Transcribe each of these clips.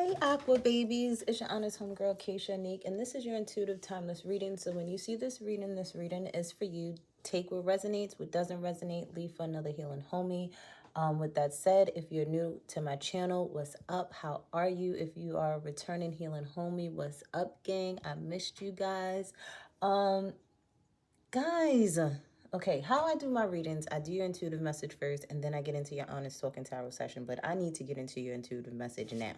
Hey Aqua babies, it's your honest homegirl Keisha Unique, and this is your intuitive timeless reading. So when you see this reading is for you. Take what resonates, what doesn't resonate, leave for another healing homie. With that said, if you're new to my channel, what's up? How are you? If you are a returning healing homie, what's up, gang? I missed you guys. Guys, okay, how I do my readings, I do your intuitive message first, and then I get into your honest talking tarot session, but I need to get into your intuitive message now.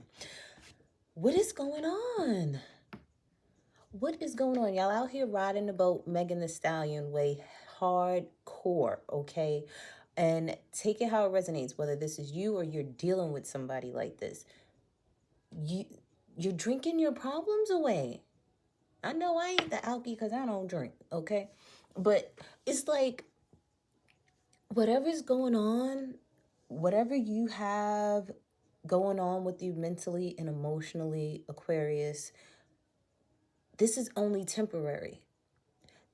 What is going on? What is going on? Y'all out here riding the boat Megan Thee Stallion way hardcore, okay? And take it how it resonates, whether this is you or you're dealing with somebody like this. You're drinking your problems away. I know I ain't the alky because I don't drink, okay? But it's like whatever's going on, whatever you have going on with you mentally and emotionally, Aquarius, this is only temporary.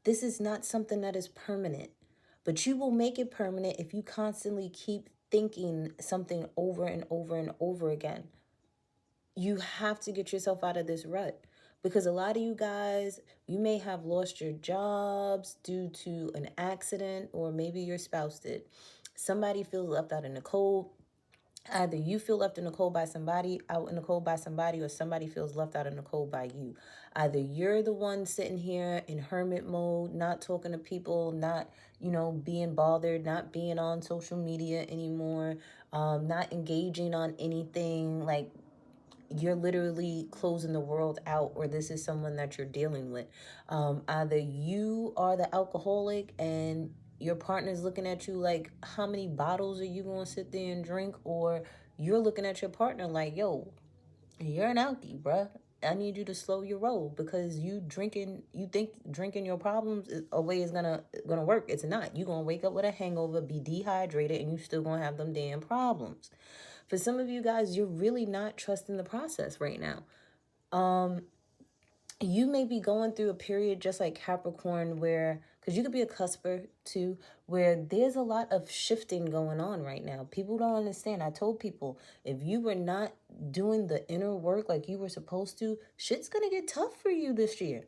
This is not something that is permanent, but you will make it permanent if you constantly keep thinking something over and over and over again. You have to get yourself out of this rut, because a lot of you guys, you may have lost your jobs due to an accident, or maybe your spouse did. Somebody feels left out in the cold. Either you feel left in the cold by somebody, out in the cold by somebody, or somebody feels left out in the cold by you. Either you're the one sitting here in hermit mode, not talking to people, not, being bothered, not being on social media anymore, not engaging on anything, like you're literally closing the world out, or this is someone that you're dealing with. Either you are the alcoholic and your partner's looking at you like, how many bottles are you going to sit there and drink? Or you're looking at your partner like, yo, you're an alky, bruh. I need you to slow your roll, because you think drinking your problems away is gonna work. It's not. You're gonna wake up with a hangover, be dehydrated, and you still gonna have them damn problems. For some of you guys, you're really not trusting the process right now. You may be going through a period just like Capricorn where, because you could be a cusper too, where there's a lot of shifting going on right now. People don't understand. I told people, if you were not doing the inner work like you were supposed to, shit's going to get tough for you this year.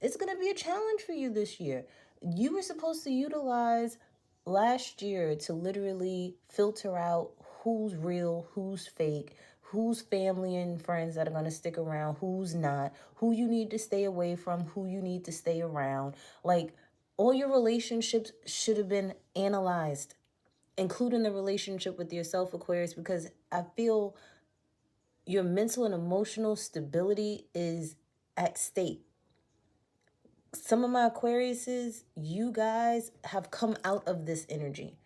It's going to be a challenge for you this year. You were supposed to utilize last year to literally filter out who's real, who's fake, who's family and friends that are going to stick around, who's not, who you need to stay away from, who you need to stay around. Like, all your relationships should have been analyzed, including the relationship with yourself, Aquarius, because I feel your mental and emotional stability is at stake. Some of my Aquariuses, you guys have come out of this energy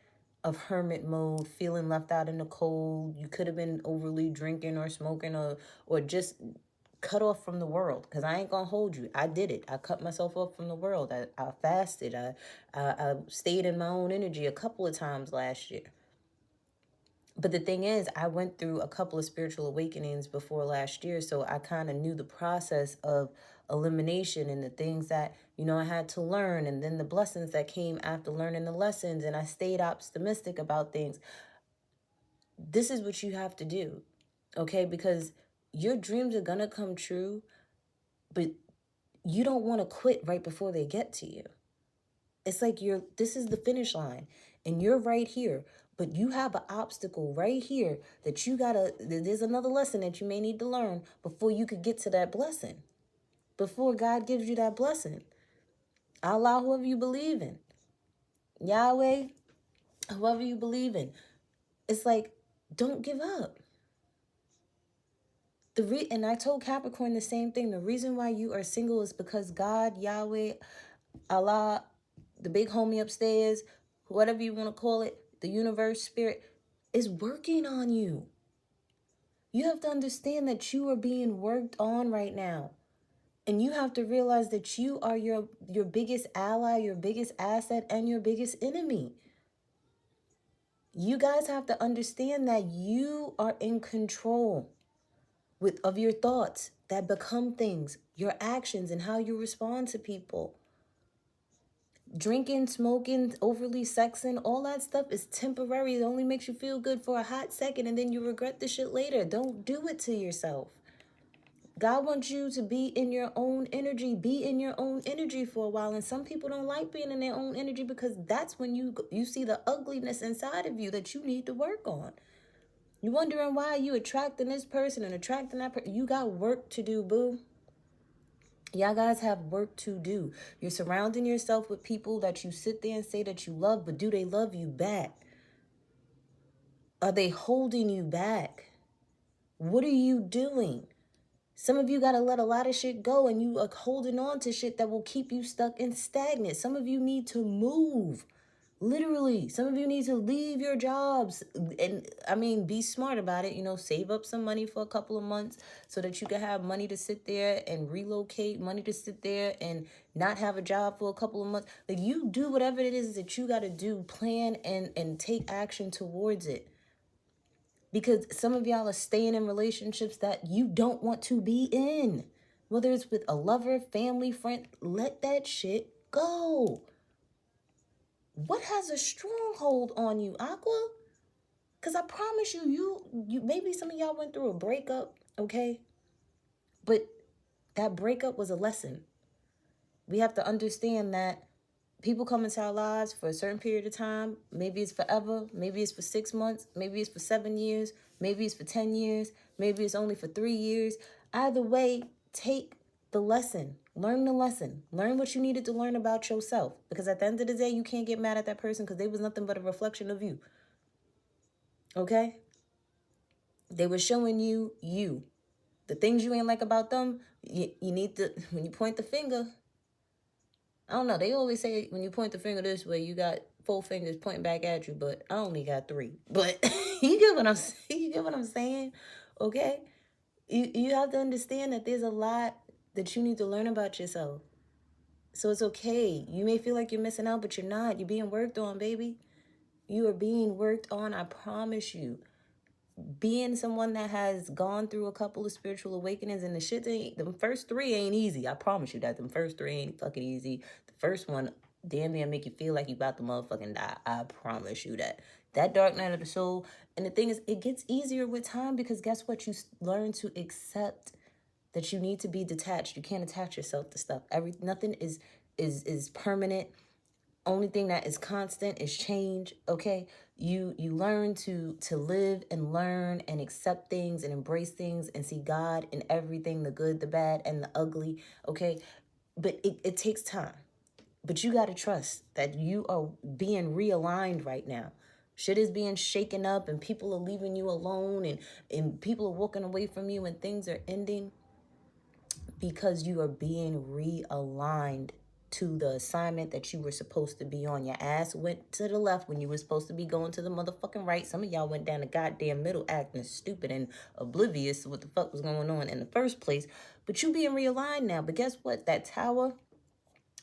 of hermit mode, feeling left out in the cold. You could have been overly drinking or smoking, or just cut off from the world. Because I ain't gonna hold you. I did it. I cut myself off from the world. I fasted. I stayed in my own energy a couple of times last year. But the thing is, I went through a couple of spiritual awakenings before last year, so I kind of knew the process of elimination and the things that, I had to learn, and then the blessings that came after learning the lessons, and I stayed optimistic about things. This is what you have to do, okay? Because your dreams are going to come true, but you don't want to quit right before they get to you. It's like this is the finish line, and you're right here, but you have an obstacle right here that there's another lesson that you may need to learn before you could get to that blessing, before God gives you that blessing. Allah, whoever you believe in, Yahweh, whoever you believe in. It's like, don't give up. And I told Capricorn the same thing. The reason why you are single is because God, Yahweh, Allah, the big homie upstairs, whatever you want to call it, the universe, spirit, is working on you. You have to understand that you are being worked on right now. And you have to realize that you are your biggest ally, your biggest asset, and your biggest enemy. You guys have to understand that you are in control of your thoughts that become things, your actions, and how you respond to people. Drinking, smoking, overly sexing, all that stuff is temporary. It only makes you feel good for a hot second, and then you regret the shit later. Don't do it to yourself. God wants you to be in your own energy. Be in your own energy for a while. And some people don't like being in their own energy because that's when you see the ugliness inside of you that you need to work on. You wondering why you attracting this person and attracting that person. You got work to do, boo. Y'all guys have work to do. You're surrounding yourself with people that you sit there and say that you love, but do they love you back? Are they holding you back? What are you doing? Some of you got to let a lot of shit go, and you are holding on to shit that will keep you stuck and stagnant. Some of you need to move. Literally, some of you need to leave your jobs. And I mean, be smart about it. You know, save up some money for a couple of months so that you can have money to sit there and relocate, money to sit there and not have a job for a couple of months. Like, you do whatever it is that you got to do, plan and take action towards it. Because some of y'all are staying in relationships that you don't want to be in. Whether it's with a lover, family, friend, let that shit go. What has a stronghold on you, Aqua? Because I promise you, maybe some of y'all went through a breakup, okay? But that breakup was a lesson. We have to understand that people come into our lives for a certain period of time. Maybe it's forever. Maybe it's for 6 months. Maybe it's for 7 years. Maybe it's for 10 years. Maybe it's only for 3 years. Either way, take the lesson. Learn the lesson. Learn what you needed to learn about yourself. Because at the end of the day, you can't get mad at that person because they was nothing but a reflection of you. Okay? They were showing you you. The things you ain't like about them, you need to, when you point the finger, I don't know. They always say when you point the finger this way, you got 4 fingers pointing back at you, but I only got 3. But you get what I'm saying? Okay? You have to understand that there's a lot that you need to learn about yourself. So it's okay. You may feel like you're missing out, but you're not. You're being worked on, baby. You are being worked on, I promise you. Being someone that has gone through a couple of spiritual awakenings, and the first 3 ain't easy. I promise you that. Them first 3 ain't fucking easy. The first one, damn near make you feel like you about to motherfucking die. I promise you that. That dark night of the soul. And the thing is, it gets easier with time because guess what? You learn to accept that you need to be detached. You can't attach yourself to stuff. Nothing is permanent. Only thing that is constant is change. Okay, you learn to live and learn and accept things and embrace things and see God in everything, the good, the bad, and the ugly. Okay, but it takes time. But you got to trust that you are being realigned right now. Shit is being shaken up and people are leaving you alone and people are walking away from you and things are ending because you are being realigned to the assignment that you were supposed to be on. Your ass went to the left when you were supposed to be going to the motherfucking right. Some of y'all went down the goddamn middle acting stupid and oblivious to what the fuck was going on in the first place. But you being realigned now. But guess what? That tower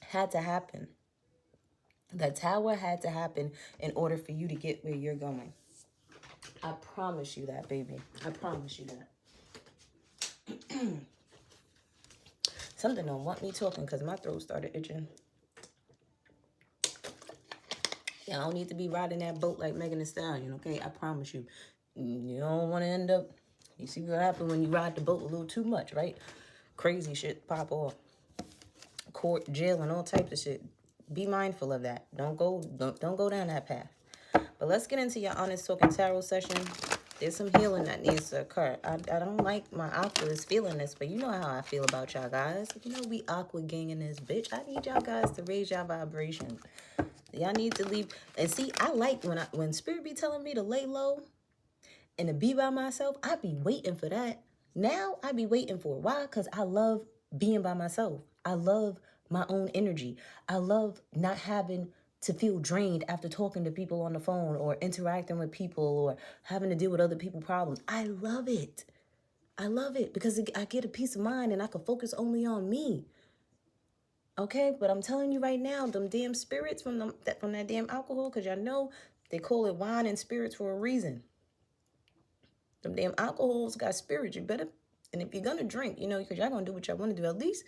had to happen. That tower had to happen in order for you to get where you're going. I promise you that, baby. I promise you that. Something don't want me talking because my throat started itching. Yeah, I don't need to be riding that boat like Megan Thee Stallion, okay? I promise you. You don't want to end up... You see what happens when you ride the boat a little too much, right? Crazy shit pop off. Court, jail, and all types of shit. Be mindful of that. Don't go down that path. But let's get into your honest talking tarot session. There's some healing that needs to occur. I don't like my aquas feeling this, but you know how I feel about y'all guys. You know we aqua gang in this bitch. I need y'all guys to raise y'all vibration. Y'all need to leave. And see, I like when Spirit be telling me to lay low and to be by myself, I be waiting for that. Now I be waiting for it. Why? Because I love being by myself. I love my own energy. I love not having to feel drained after talking to people on the phone or interacting with people or having to deal with other people's problems. I love it. I love it because I get a peace of mind and I can focus only on me. Okay, but I'm telling you right now, them damn spirits from that damn alcohol, because y'all know they call it wine and spirits for a reason. Them damn alcohols got spirits. You better, and if you're gonna drink, you know, because y'all gonna do what y'all want to do, at least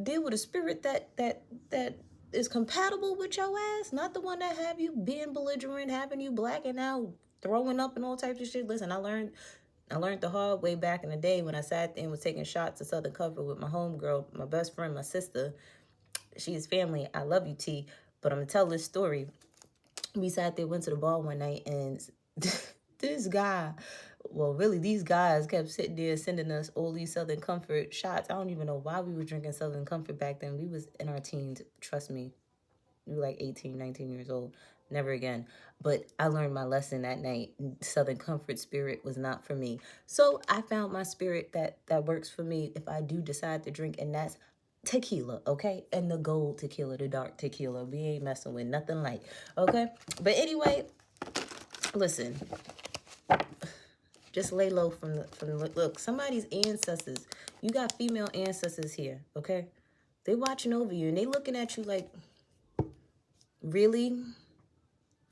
deal with a spirit that is compatible with your ass, not the one that have you being belligerent, having you blacking out, throwing up and all types of shit. Listen, I learned I learned the hard way back in the day when I sat there and was taking shots of Southern Comfort with my homegirl, my best friend, my sister. She's family. I love you, T. But I'm going to tell this story. We sat there, went to the bar one night, and this guy, well, really, these guys kept sitting there sending us all these Southern Comfort shots. I don't even know why we were drinking Southern Comfort back then. We was in our teens. Trust me. We were like 18, 19 years old. Never again. But I learned my lesson that night. Southern Comfort spirit was not for me. So I found my spirit that works for me if I do decide to drink, and that's tequila, okay? And the gold tequila, the dark tequila. We ain't messing with nothing light, okay? But anyway, listen. Just lay low from the look. Somebody's ancestors. You got female ancestors here, okay? They watching over you, and they looking at you like, really?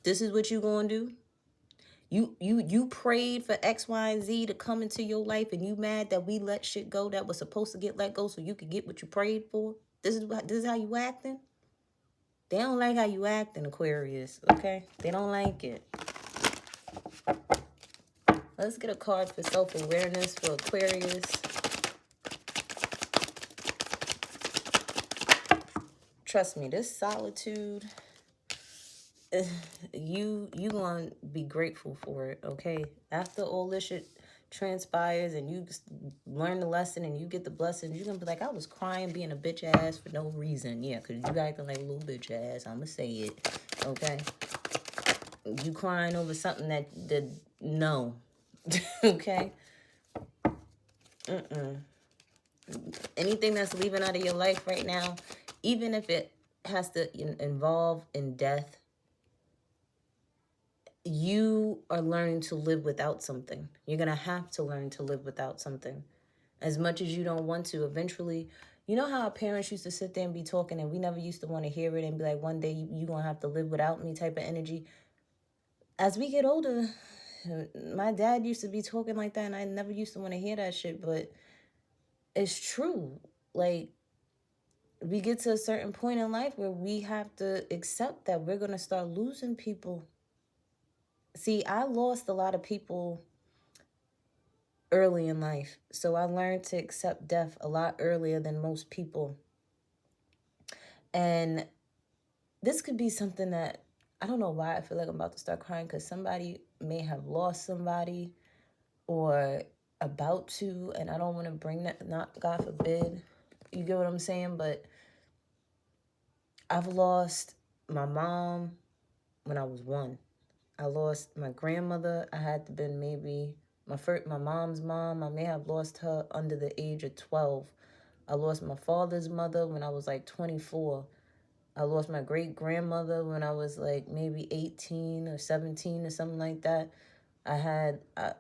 This is what you gonna do? You prayed for X, Y, and Z to come into your life, and you mad that we let shit go that was supposed to get let go so you could get what you prayed for? This is how you acting? They don't like how you acting, Aquarius, okay? They don't like it. Let's get a card for self-awareness for Aquarius. Trust me, this solitude, you gonna be grateful for it, okay? After all this shit transpires and you learn the lesson and you get the blessing, you're gonna be like, I was crying being a bitch ass for no reason. Yeah, because you acting like a little bitch ass. I'ma say it, okay? You crying over something that no. Okay? Anything that's leaving out of your life right now, even if it has to involve in death, you are learning to live without something. You're going to have to learn to live without something. As much as you don't want to, eventually, you know how our parents used to sit there and be talking and we never used to want to hear it and be like, one day you're going to have to live without me type of energy. As we get older, my dad used to be talking like that and I never used to want to hear that shit, but it's true. Like, we get to a certain point in life where we have to accept that we're going to start losing people. See, I lost a lot of people early in life. So I learned to accept death a lot earlier than most people. And this could be something that, I don't know why I feel like I'm about to start crying, because somebody may have lost somebody or about to, and I don't want to bring that, not God forbid, you get what I'm saying? But I've lost my mom when I was 1. I lost my grandmother. I had to been maybe my mom's mom. I may have lost her under the age of 12. I lost my father's mother when I was like 24. I lost my great-grandmother when I was like maybe 18 or 17 or something like that. I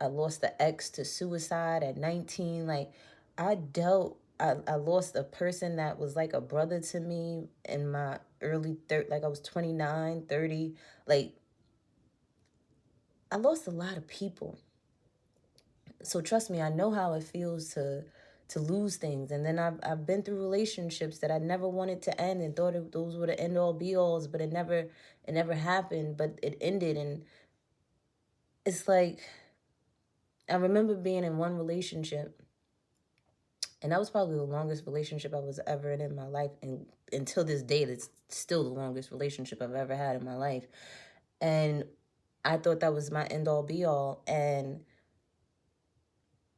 lost the ex to suicide at 19. Like, I lost a person that was like a brother to me in my early 30s, like I was 29, 30. Like, I lost a lot of people. So trust me, I know how it feels to lose things. And then I've been through relationships that I never wanted to end and thought those were the end all be alls, but it never happened, but it ended. And it's like, I remember being in one relationship, and that was probably the longest relationship I was ever in my life. And until this day, it's still the longest relationship I've ever had in my life. And I thought that was my end all be all. And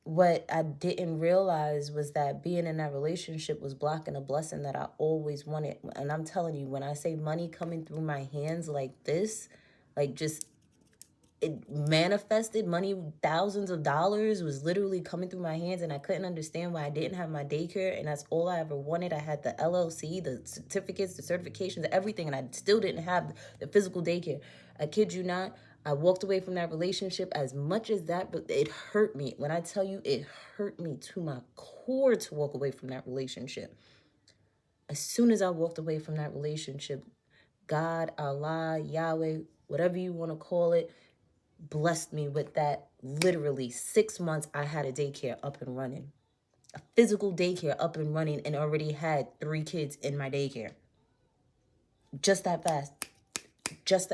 what I didn't realize was that being in that relationship was blocking a blessing that I always wanted. And I'm telling you, when I say money coming through my hands like this, like just it manifested, money, thousands of dollars was literally coming through my hands, and I couldn't understand why I didn't have my daycare, and that's all I ever wanted. I had the LLC, the certificates, the certifications, everything, and I still didn't have the physical daycare. I kid you not. I walked away from that relationship as much as that, but it hurt me. When I tell you, it hurt me to my core to walk away from that relationship. As soon as I walked away from that relationship, God, Allah, Yahweh, whatever you want to call it, blessed me with that. Literally 6 months, I had a daycare up and running. A physical daycare up and running, and already had 3 kids in my daycare. Just that fast. Just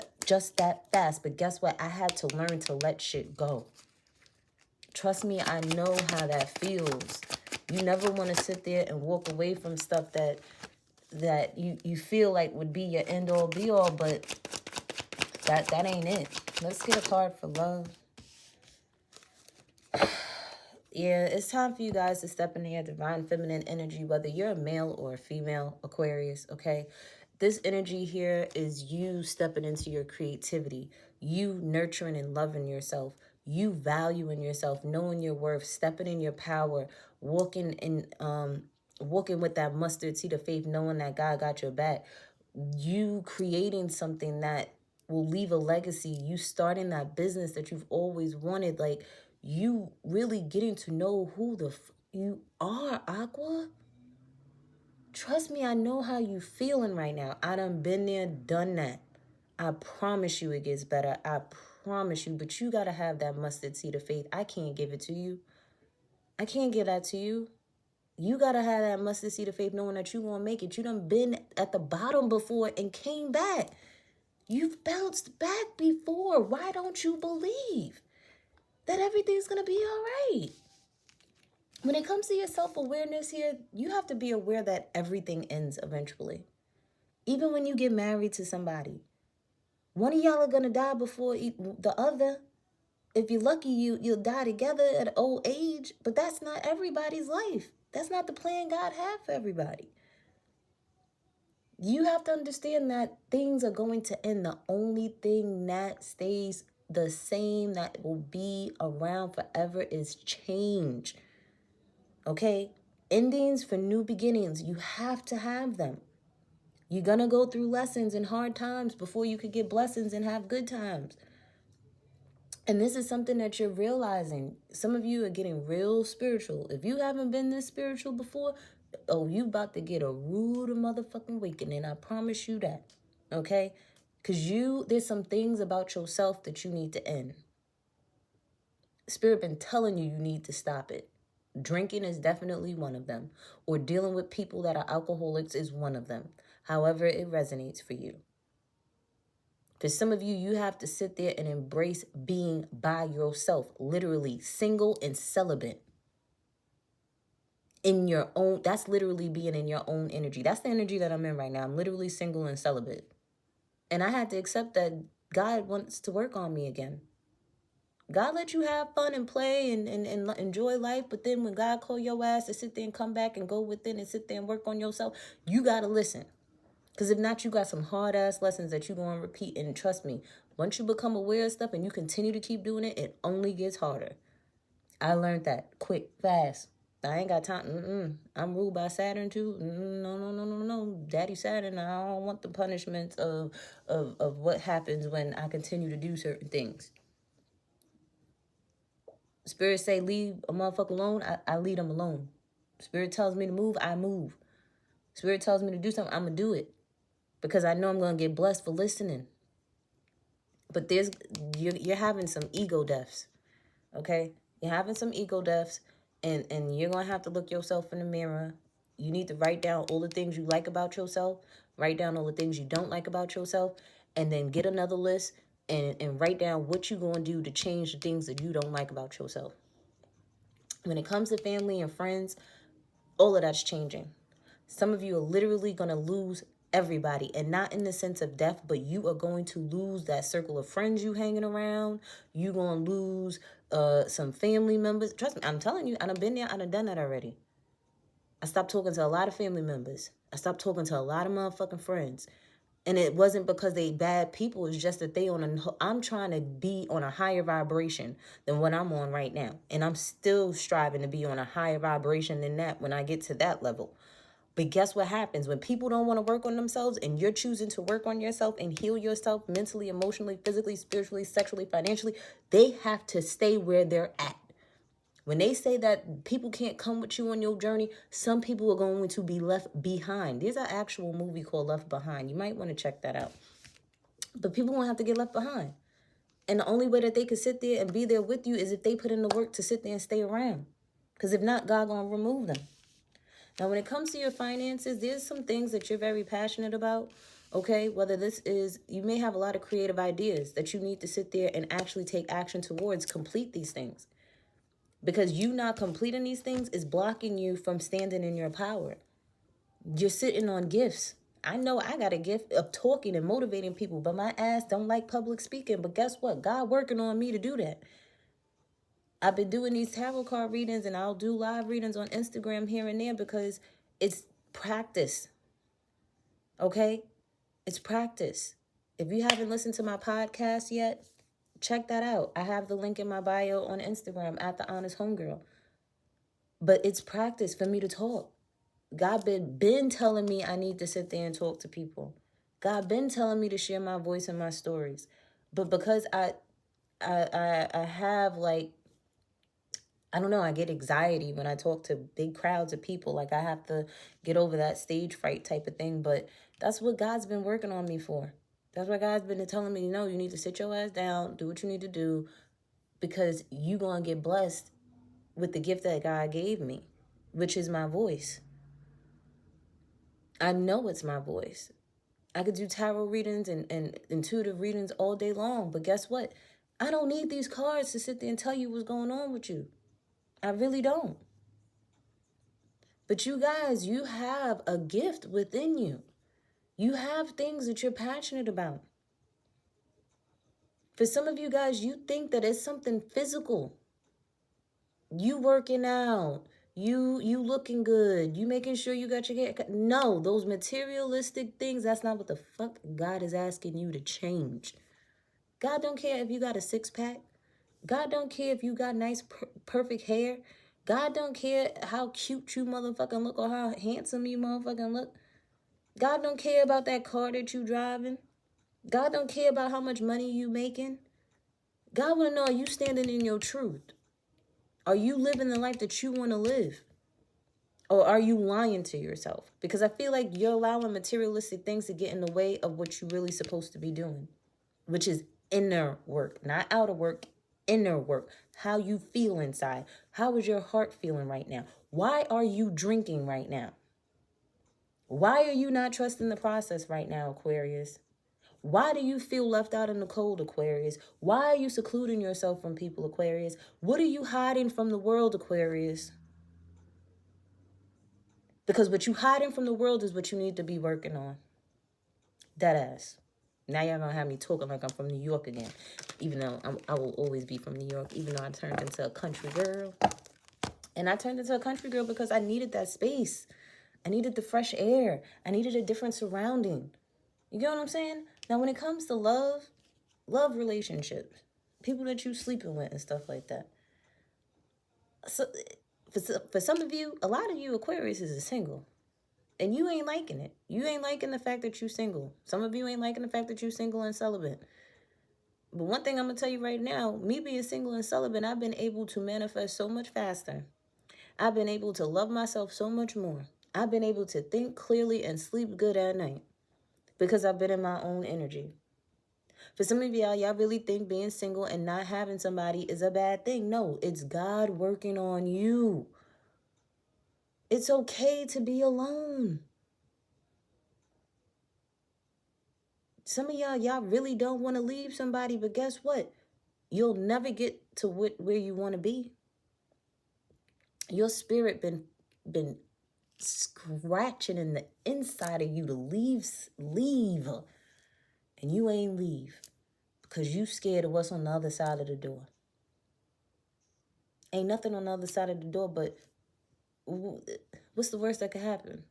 that fast. But guess what? I had to learn to let shit go. Trust me, I know how that feels. You never want to sit there and walk away from stuff that you feel like would be your end all be all, but that ain't it. Let's get a card for love. Yeah, it's time for you guys to step into your divine feminine energy, whether you're a male or a female Aquarius, okay? This energy here is you stepping into your creativity, you nurturing and loving yourself, you valuing yourself, knowing your worth, stepping in your power, walking with that mustard seed of faith, knowing that God got your back. You creating something that will leave a legacy. You starting that business that you've always wanted. Like, you really getting to know who you are, Aqua. Trust me, I know how you feeling right now. I done been there, done that. I promise you it gets better. I promise you. But you got to have that mustard seed of faith. I can't give it to you. I can't give that to you. You got to have that mustard seed of faith knowing that you going to make it. You done been at the bottom before and came back. You've bounced back before. Why don't you believe that everything's going to be all right? When it comes to your self-awareness here, you have to be aware that everything ends eventually. Even when you get married to somebody, one of y'all are going to die before the other. If you're lucky, you'll die together at old age, but that's not everybody's life. That's not the plan God had for everybody. You have to understand that things are going to end. The only thing that stays the same, that will be around forever, is change. Okay? Endings for new beginnings. You have to have them. You're going to go through lessons and hard times before you could get blessings and have good times. And this is something that you're realizing. Some of you are getting real spiritual. If you haven't been this spiritual before, oh, you about to get a rude motherfucking awakening. I promise you that. Okay? Because there's some things about yourself that you need to end. Spirit been telling you need to stop it. Drinking is definitely one of them. Or dealing with people that are alcoholics is one of them. However it resonates for you. For some of you, you have to sit there and embrace being by yourself. Literally single and celibate. In your own, that's literally being in your own energy. That's the energy that I'm in right now. I'm literally single and celibate. And I had to accept that God wants to work on me again. God let you have fun and play and enjoy life. But then when God call your ass to sit there and come back and go within and sit there and work on yourself, you got to listen. Because if not, you got some hard-ass lessons that you're going to repeat. And trust me, once you become aware of stuff and you continue to keep doing it, it only gets harder. I learned that quick, fast. I ain't got time. I'm ruled by Saturn too. No. Daddy Saturn, I don't want the punishments of what happens when I continue to do certain things. Spirit say leave a motherfucker alone, I leave them alone. Spirit tells me to move, I move. Spirit tells me to do something, I'm going to do it. Because I know I'm going to get blessed for listening. But you're having some ego deaths, okay? You're having some ego deaths, and you're going to have to look yourself in the mirror. You need to write down all the things you like about yourself, write down all the things you don't like about yourself, and then get another list and write down what you're going to do to change the things that you don't like about yourself. When it comes to family and friends, all of that's changing. Some of you are literally going to lose everybody, and not in the sense of death, but you are going to lose that circle of friends you hanging around. You're going to lose some family members. Trust me, I'm telling you, I done been there, I done done that already. I stopped talking to a lot of family members. I stopped talking to a lot of motherfucking friends. And it wasn't because they bad people. It's just that I'm trying to be on a higher vibration than what I'm on right now. And I'm still striving to be on a higher vibration than that when I get to that level. But guess what happens? When people don't want to work on themselves and you're choosing to work on yourself and heal yourself mentally, emotionally, physically, spiritually, sexually, financially, they have to stay where they're at. When they say that people can't come with you on your journey, some people are going to be left behind. There's an actual movie called Left Behind. You might want to check that out. But people won't have to get left behind. And the only way that they could sit there and be there with you is if they put in the work to sit there and stay around. Because if not, God going to remove them. Now, when it comes to your finances, there's some things that you're very passionate about, okay? Whether this is, you may have a lot of creative ideas that you need to sit there and actually take action towards complete these things. Because you not completing these things is blocking you from standing in your power. You're sitting on gifts. I know I got a gift of talking and motivating people, but my ass don't like public speaking. But guess what? God working on me to do that. I've been doing these tarot card readings, and I'll do live readings on Instagram here and there because it's practice. Okay? It's practice. If you haven't listened to my podcast yet, check that out. I have the link in my bio on Instagram at The Honest Homegirl. But it's practice for me to talk. God been telling me I need to sit there and talk to people. God been telling me to share my voice and my stories. But because I have like, I don't know, I get anxiety when I talk to big crowds of people. Like I have to get over that stage fright type of thing. But that's what God's been working on me for. That's why God's been telling me, no, you need to sit your ass down, do what you need to do, because you going to get blessed with the gift that God gave me, which is my voice. I know it's my voice. I could do tarot readings and intuitive readings all day long. But guess what? I don't need these cards to sit there and tell you what's going on with you. I really don't. But you guys, you have a gift within you. You have things that you're passionate about. For some of you guys, you think that it's something physical. You working out. You looking good. You making sure you got your hair cut. No, those materialistic things, that's not what the fuck God is asking you to change. God don't care if you got a six-pack. God don't care if you got nice, perfect hair. God don't care how cute you motherfucking look or how handsome you motherfucking look. God don't care about that car that you driving. God don't care about how much money you making. God want to know, are you standing in your truth? Are you living the life that you want to live? Or are you lying to yourself? Because I feel like you're allowing materialistic things to get in the way of what you're really supposed to be doing, which is inner work, not outer work, inner work. How you feel inside. How is your heart feeling right now? Why are you drinking right now? Why are you not trusting the process right now, Aquarius? Why do you feel left out in the cold, Aquarius? Why are you secluding yourself from people, Aquarius? What are you hiding from the world, Aquarius? Because what you hiding from the world is what you need to be working on. Deadass. Now y'all gonna have me talking like I'm from New York again. Even though I will always be from New York. Even though I turned into a country girl. And I turned into a country girl because I needed that space. I needed the fresh air. I needed a different surrounding. You get what I'm saying? Now when it comes to love relationships, people that you sleeping with and stuff like that. So for some of you, a lot of you Aquarius is single. And you ain't liking it. You ain't liking the fact that you single. Some of you ain't liking the fact that you single and celibate. But one thing I'm going to tell you right now, me being single and celibate, I've been able to manifest so much faster. I've been able to love myself so much more. I've been able to think clearly and sleep good at night because I've been in my own energy. For some of y'all really think being single and not having somebody is a bad thing. No, it's God working on you. It's okay to be alone. Some of y'all really don't want to leave somebody, but guess what? You'll never get to where you want to be. Your spirit been scratching in the inside of you to leave, and you ain't leave because you scared of what's on the other side of the door. Ain't nothing on the other side of the door, but what's the worst that could happen?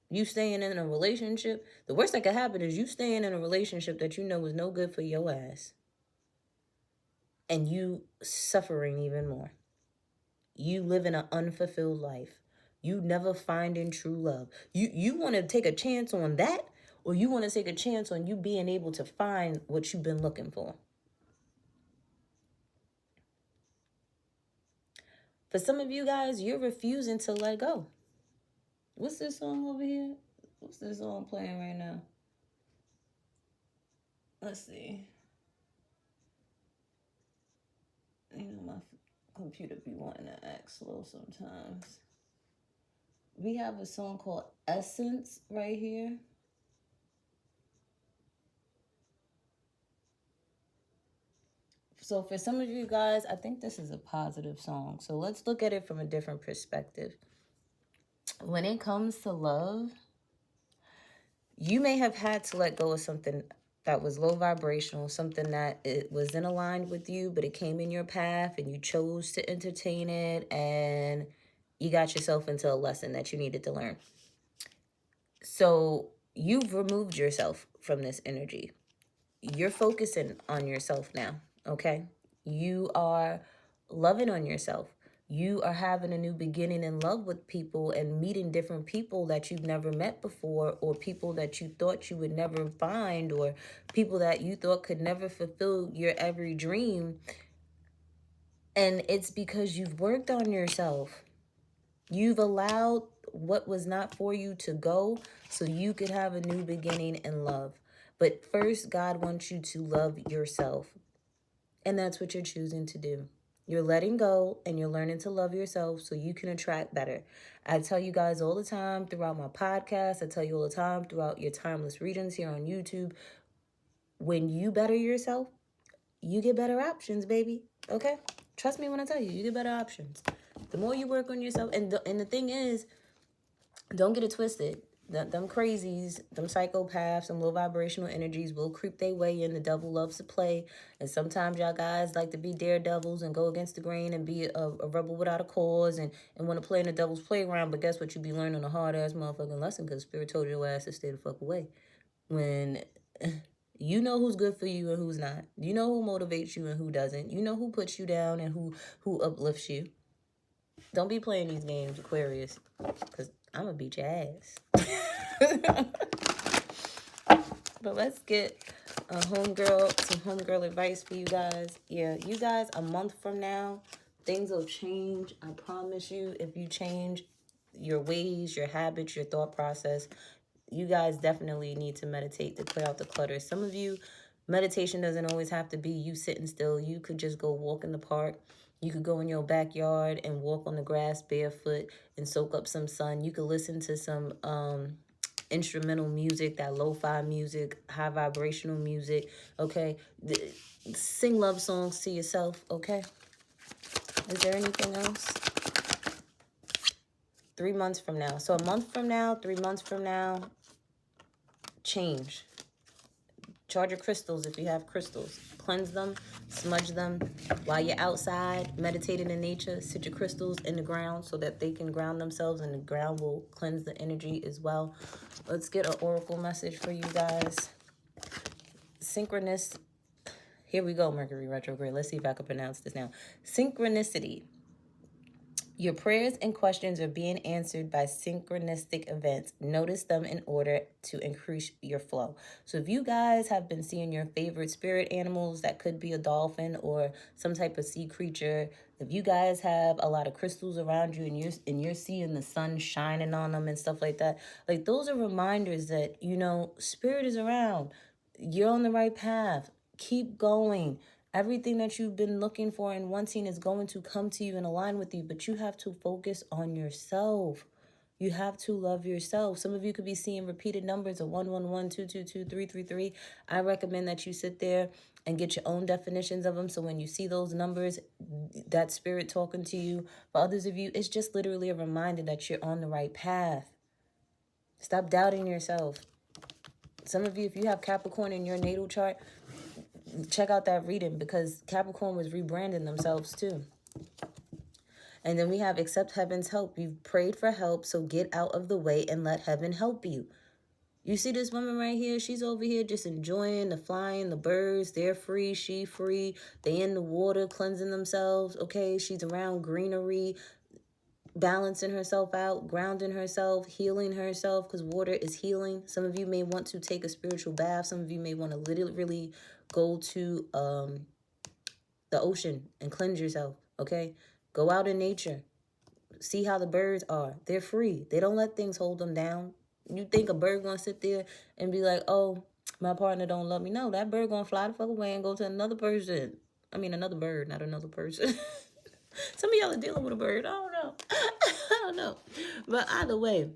You staying in a relationship. The worst that could happen is you staying in a relationship that you know is no good for your ass. And you suffering even more. You living an unfulfilled life. You never finding true love. You want to take a chance on that, or you want to take a chance on you being able to find what you've been looking for. For some of you guys, you're refusing to let go. What's this song over here? What's this song playing right now? Let's see. You know, my computer be wanting to act slow sometimes. We have a song called Essence right here. So for some of you guys, I think this is a positive song. So let's look at it from a different perspective. When it comes to love, you may have had to let go of something that was low vibrational, something that it wasn't aligned with you, but it came in your path and you chose to entertain it, and you got yourself into a lesson that you needed to learn. So you've removed yourself from this energy. You're focusing on yourself now, okay? You are loving on yourself. You are having a new beginning in love with people and meeting different people that you've never met before, or people that you thought you would never find, or people that you thought could never fulfill your every dream. And it's because you've worked on yourself. You've allowed what was not for you to go so you could have a new beginning in love. But first, God wants you to love yourself. And that's what you're choosing to do. You're letting go and you're learning to love yourself so you can attract better. I tell you guys all the time throughout my podcast, I tell you all the time throughout your timeless readings here on YouTube, when you better yourself, you get better options, baby. Okay? Trust me when I tell you, you get better options. The more you work on yourself, and the thing is, don't get it twisted. Them crazies, them psychopaths, them low vibrational energies will creep their way in. The devil loves to play. And sometimes y'all guys like to be daredevils and go against the grain and be a rebel without a cause and want to play in the devil's playground. But guess what? You be learning a hard-ass motherfucking lesson because Spirit told your ass to stay the fuck away. When you know who's good for you and who's not. You know who motivates you and who doesn't. You know who puts you down and who uplifts you. Don't be playing these games, Aquarius, because I'm going to beat your ass. But let's get some homegirl advice for you guys. Yeah, you guys, a month from now, things will change. I promise you, if you change your ways, your habits, your thought process, you guys definitely need to meditate to clear out the clutter. Some of you, meditation doesn't always have to be you sitting still. You could just go walk in the park. You could go in your backyard and walk on the grass barefoot and soak up some sun. You could listen to some instrumental music, that lo-fi music, high vibrational music, okay? Sing love songs to yourself, okay? Is there anything else? 3 months from now. So a month from now, 3 months from now, change. Charge your crystals if you have crystals. Cleanse them, smudge them. While you're outside, meditating in nature, sit your crystals in the ground so that they can ground themselves and the ground will cleanse the energy as well. Let's get an oracle message for you guys. Synchronous. Here we go, Mercury retrograde. Let's see if I can pronounce this now. Synchronicity. Your prayers and questions are being answered by synchronistic events. Notice them in order to increase your flow. So if you guys have been seeing your favorite spirit animals, that could be a dolphin or some type of sea creature. If you guys have a lot of crystals around you and you're seeing the sun shining on them and stuff like that, like those are reminders that, you know, spirit is around. You're on the right path. Keep going. Everything that you've been looking for and wanting is going to come to you and align with you, but you have to focus on yourself. You have to love yourself. Some of you could be seeing repeated numbers of 111, 222, 333. I recommend that you sit there and get your own definitions of them. So when you see those numbers, that spirit talking to you. For others of you, it's just literally a reminder that you're on the right path. Stop doubting yourself. Some of you, if you have Capricorn in your natal chart, check out that reading because Capricorn was rebranding themselves too. And then we have accept heaven's help. You've prayed for help, so get out of the way and let heaven help you. You see this woman right here? She's over here just enjoying the flying, the birds. They're free, she free. They in the water cleansing themselves, okay? She's around greenery, balancing herself out, grounding herself, healing herself because water is healing. Some of you may want to take a spiritual bath. Some of you may want to literally go to the ocean and cleanse yourself, okay? Go out in nature. See how the birds are. They're free. They don't let things hold them down. You think a bird gonna sit there and be like, oh, my partner don't love me? No, that bird gonna fly the fuck away and go to another person. I mean, another bird, not another person. Some of y'all are dealing with a bird. I don't know. I don't know. But either way,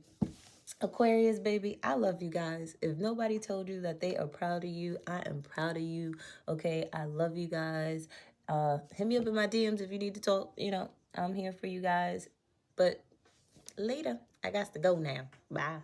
Aquarius, baby, I love you guys. If nobody told you that they are proud of you, I am proud of you. Okay, I love you guys. Hit me up in my DMs if you need to talk. You know, I'm here for you guys. But later, I got to go now. Bye.